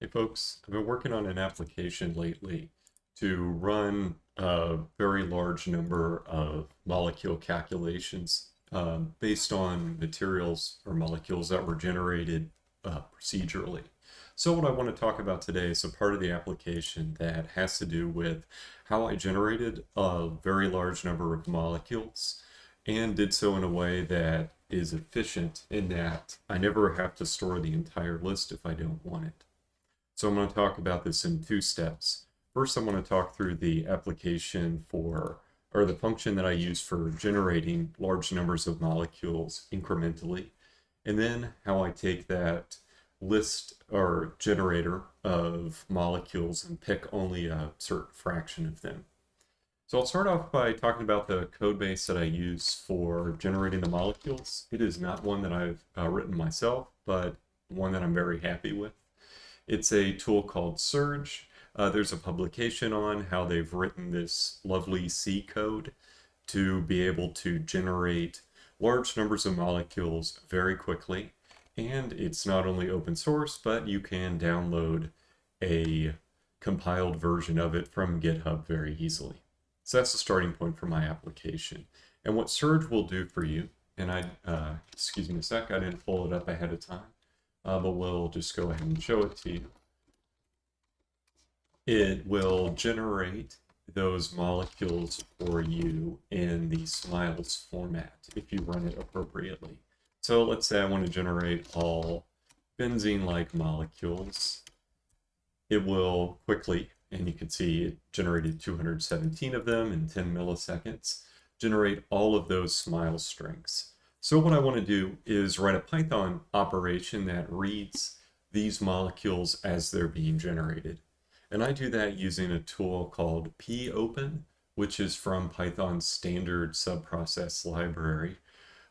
Hey folks, I've been working on an application lately to run a very large number of molecule calculations based on materials or molecules that were generated procedurally. So what I want to talk about today is a part of the application that has to do with how I generated a very large number of molecules and did so in a way that is efficient in that I never have to store the entire list if I don't want it. So I'm going to talk about this in two steps. First, I'm going to talk through the application for, or the function that I use for generating large numbers of molecules incrementally, and then how I take that list or generator of molecules and pick only a certain fraction of them. So I'll start off by talking about the code base that I use for generating the molecules. It is not one that I've written myself, but one that I'm very happy with. It's a tool called Surge. There's a publication on how they've written this lovely C code to be able to generate large numbers of molecules very quickly. And it's not only open source, but you can download a compiled version of it from GitHub very easily. So that's the starting point for my application. And what Surge will do for you, and excuse me a sec, I didn't pull it up ahead of time. But we'll just go ahead and show it to you. It will generate those molecules for you in the smiles format if you run it appropriately. So let's say I want to generate all benzene-like molecules. It will quickly, and you can see it generated 217 of them in 10 milliseconds, generate all of those smile strings. So what I want to do is write a Python operation that reads these molecules as they're being generated. And I do that using a tool called popen, which is from Python's standard subprocess library,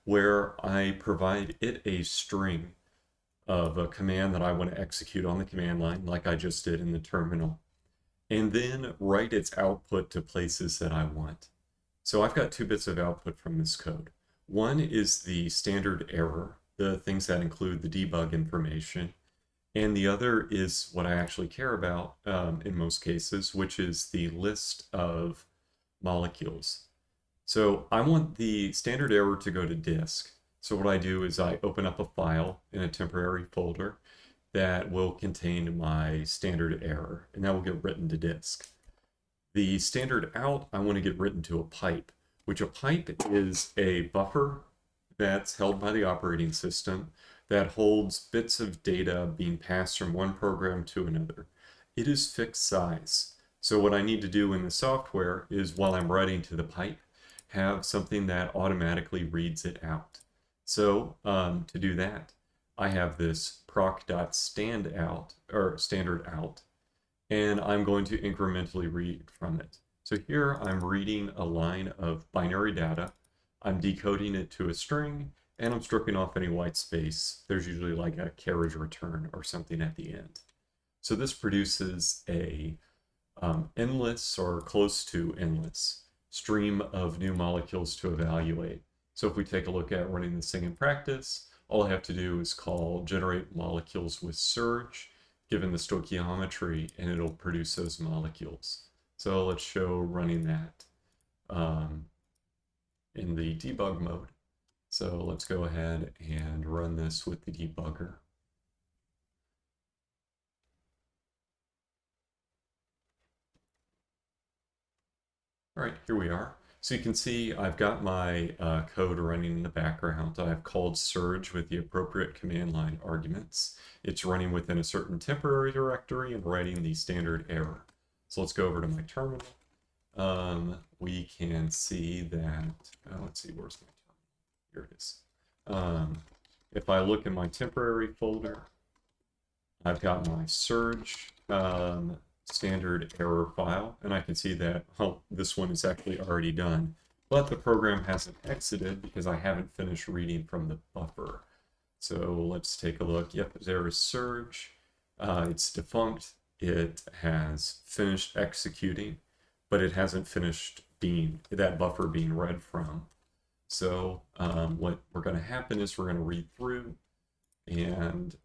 where I provide it a string of a command that I want to execute on the command line, like I just did in the terminal, and then write its output to places that I want. So I've got two bits of output from this code. One is the standard error, the things that include the debug information, and the other is what I actually care about in most cases, which is the list of molecules. So I want the standard error to go to disk. So what I do is I open up a file in a temporary folder that will contain my standard error, and that will get written to disk. The standard out, I want to get written to a pipe, which a pipe is a buffer that's held by the operating system that holds bits of data being passed from one program to another. It is fixed size. So what I need to do in the software is, while I'm writing to the pipe, have something that automatically reads it out. So to do that, I have this proc.standout, or standard out, and I'm going to incrementally read from it. So here I'm reading a line of binary data, I'm decoding it to a string, and I'm stripping off any white space. There's usually like a carriage return or something at the end. So this produces a endless or close to endless stream of new molecules to evaluate. So if we take a look at running this thing in practice, all I have to do is call generate molecules with Surge, given the stoichiometry, and it'll produce those molecules. So let's show running that in the debug mode. So let's go ahead and run this with the debugger. All right, here we are. So you can see I've got my code running in the background. I've called Surge with the appropriate command line arguments. It's running within a certain temporary directory and writing the standard error. So let's go over to my terminal. We can see that, let's see, where's my terminal? Here it is. If I look in my temporary folder, I've got my Surge standard error file, and I can see that, oh, this one is actually already done, but the program hasn't exited because I haven't finished reading from the buffer. So let's take a look. Yep, there is Surge. It's defunct. It has finished executing, but it hasn't finished that buffer being read from. So what we're going to happen is we're going to read through, and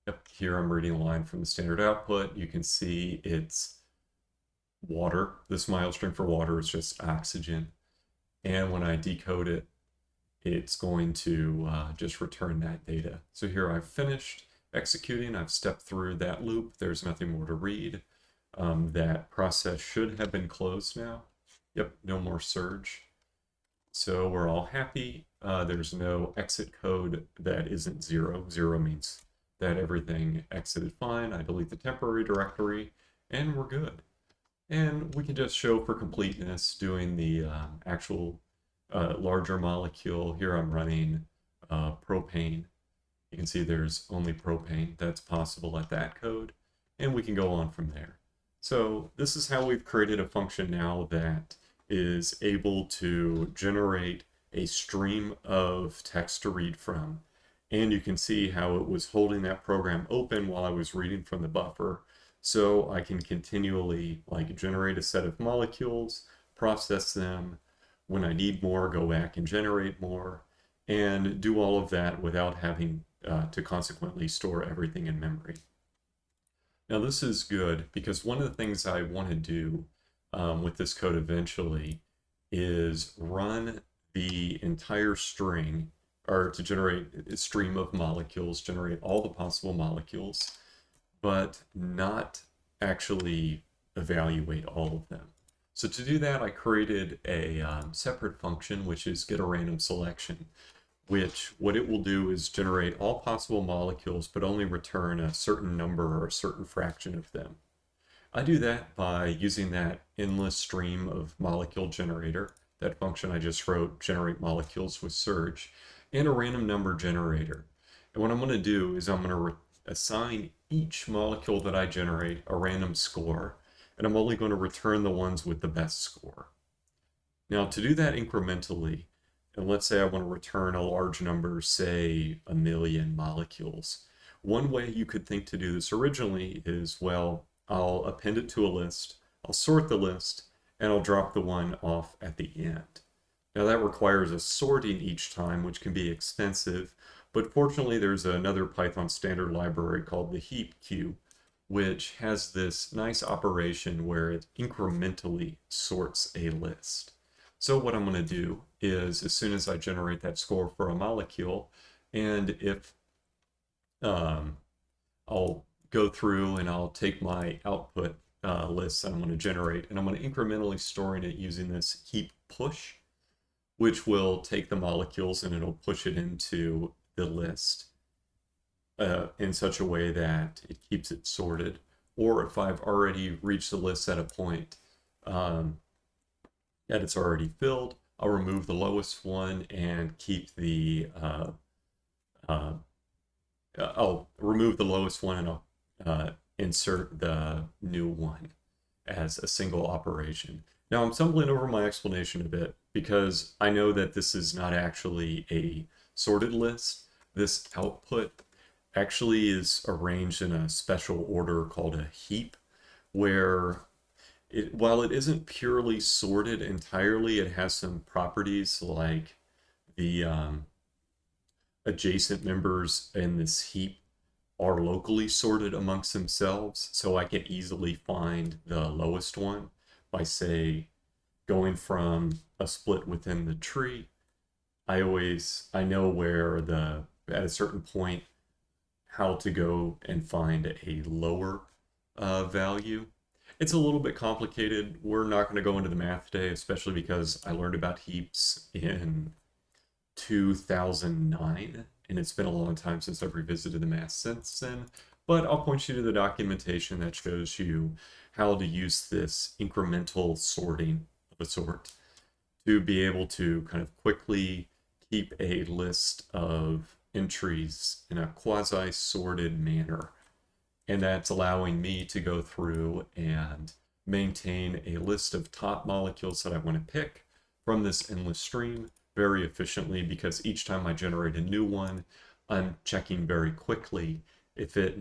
yep, here I'm reading a line from the standard output. You can see it's water. The smile string for water is just oxygen. And when I decode it, it's going to just return that data. So here I've finished executing. I've stepped through that loop. There's nothing more to read. That process should have been closed now. Yep, no more surge. So we're all happy. There's no exit code that isn't 0. 0 means that everything exited fine. I delete the temporary directory, and we're good. And we can just show for completeness doing the actual larger molecule. Here I'm running propane. You can see there's only propane that's possible at that code, and we can go on from there. So this is how we've created a function now that is able to generate a stream of text to read from. And you can see how it was holding that program open while I was reading from the buffer. So I can continually generate a set of molecules, process them. When I need more, go back and generate more, and do all of that without having to consequently store everything in memory. Now this is good because one of the things I want to do with this code eventually is run the entire string, or to generate a stream of molecules, generate all the possible molecules, but not actually evaluate all of them. So to do that, I created a separate function, which is getARandomSelection, which what it will do is generate all possible molecules, but only return a certain number or a certain fraction of them. I do that by using that endless stream of molecule generator, that function I just wrote, generate molecules with surge, and a random number generator. And what I'm going to do is I'm going to assign each molecule that I generate a random score, and I'm only going to return the ones with the best score. Now to do that incrementally, and let's say I want to return a large number, say 1,000,000 molecules. One way you could think to do this originally is, well, I'll append it to a list, I'll sort the list, and I'll drop the one off at the end. Now that requires a sorting each time, which can be expensive, but fortunately there's another Python standard library called the Heap queue, which has this nice operation where it incrementally sorts a list. So what I'm going to do is, as soon as I generate that score for a molecule, and if I'll go through and I'll take my output list that I'm going to generate, and I'm going to incrementally storing it using this heap push, which will take the molecules and it'll push it into the list in such a way that it keeps it sorted. Or if I've already reached the list at a point that it's already filled, I'll remove the lowest one and keep the I'll remove the lowest one and I'll insert the new one as a single operation. Now I'm stumbling over my explanation a bit because I know that this is not actually a sorted list. This output actually is arranged in a special order called a heap, where while it isn't purely sorted entirely, it has some properties like the adjacent members in this heap are locally sorted amongst themselves, so I can easily find the lowest one by, say, going from a split within the tree. I know where at a certain point how to go and find a lower value. It's a little bit complicated. We're not going to go into the math today, especially because I learned about heaps in 2009, and it's been a long time since I've revisited the math since then. But I'll point you to the documentation that shows you how to use this incremental sorting of a sort to be able to kind of quickly keep a list of entries in a quasi-sorted manner. And that's allowing me to go through and maintain a list of top molecules that I want to pick from this endless stream very efficiently, because each time I generate a new one, I'm checking very quickly if it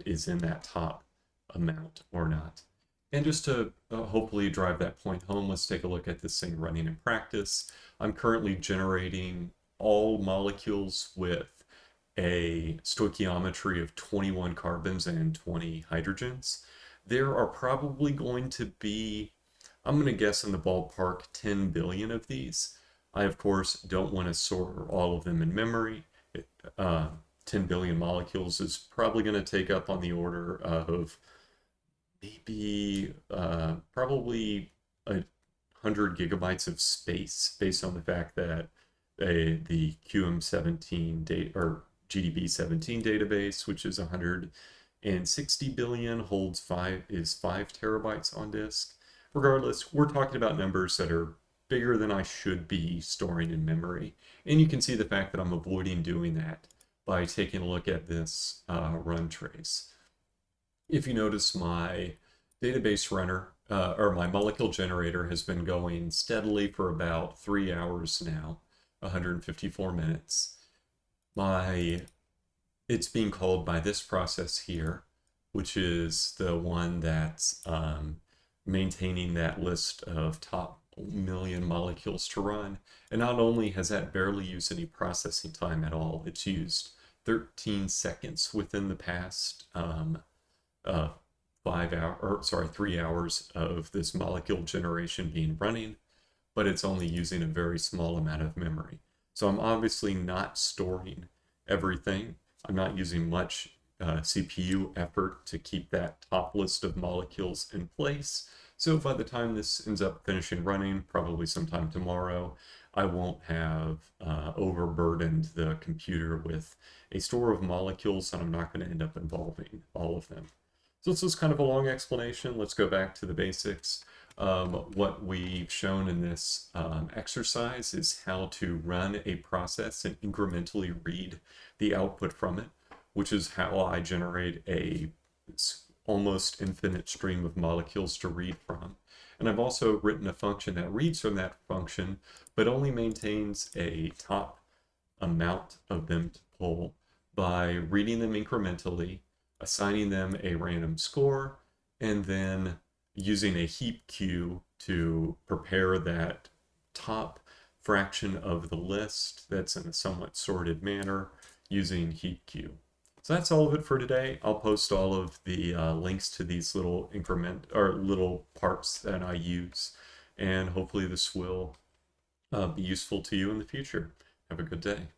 is in that top amount or not. And just to hopefully drive that point home, let's take a look at this thing running in practice. I'm currently generating all molecules with a stoichiometry of 21 carbons and 20 hydrogens, there are probably going to be, I'm going to guess in the ballpark, 10 billion of these. I, of course, don't want to store all of them in memory. 10 billion molecules is probably going to take up on the order of maybe probably 100 GB of space based on the fact that the QM17 data or GDB17 database, which is 160 billion, holds 5 terabytes on disk. Regardless, we're talking about numbers that are bigger than I should be storing in memory. And you can see the fact that I'm avoiding doing that by taking a look at this run trace. If you notice, my database runner or my molecule generator has been going steadily for about 3 hours now, 154 minutes. It's being called by this process here, which is the one that's maintaining that list of top million molecules to run. And not only has that barely used any processing time at all, it's used 13 seconds within the past 3 hours of this molecule generation being running, but it's only using a very small amount of memory. So I'm obviously not storing everything. I'm not using much CPU effort to keep that top list of molecules in place. So by the time this ends up finishing running, probably sometime tomorrow, I won't have overburdened the computer with a store of molecules, and I'm not going to end up involving all of them. So this was kind of a long explanation. Let's go back to the basics. What we've shown in this exercise is how to run a process and incrementally read the output from it, which is how I generate a almost infinite stream of molecules to read from. And I've also written a function that reads from that function, but only maintains a top amount of them to pull by reading them incrementally, assigning them a random score, and then using a heap queue to prepare that top fraction of the list that's in a somewhat sorted manner using heap queue. So that's all of it for today. I'll post all of the links to these little little parts that I use, and hopefully this will be useful to you in the future. Have a good day.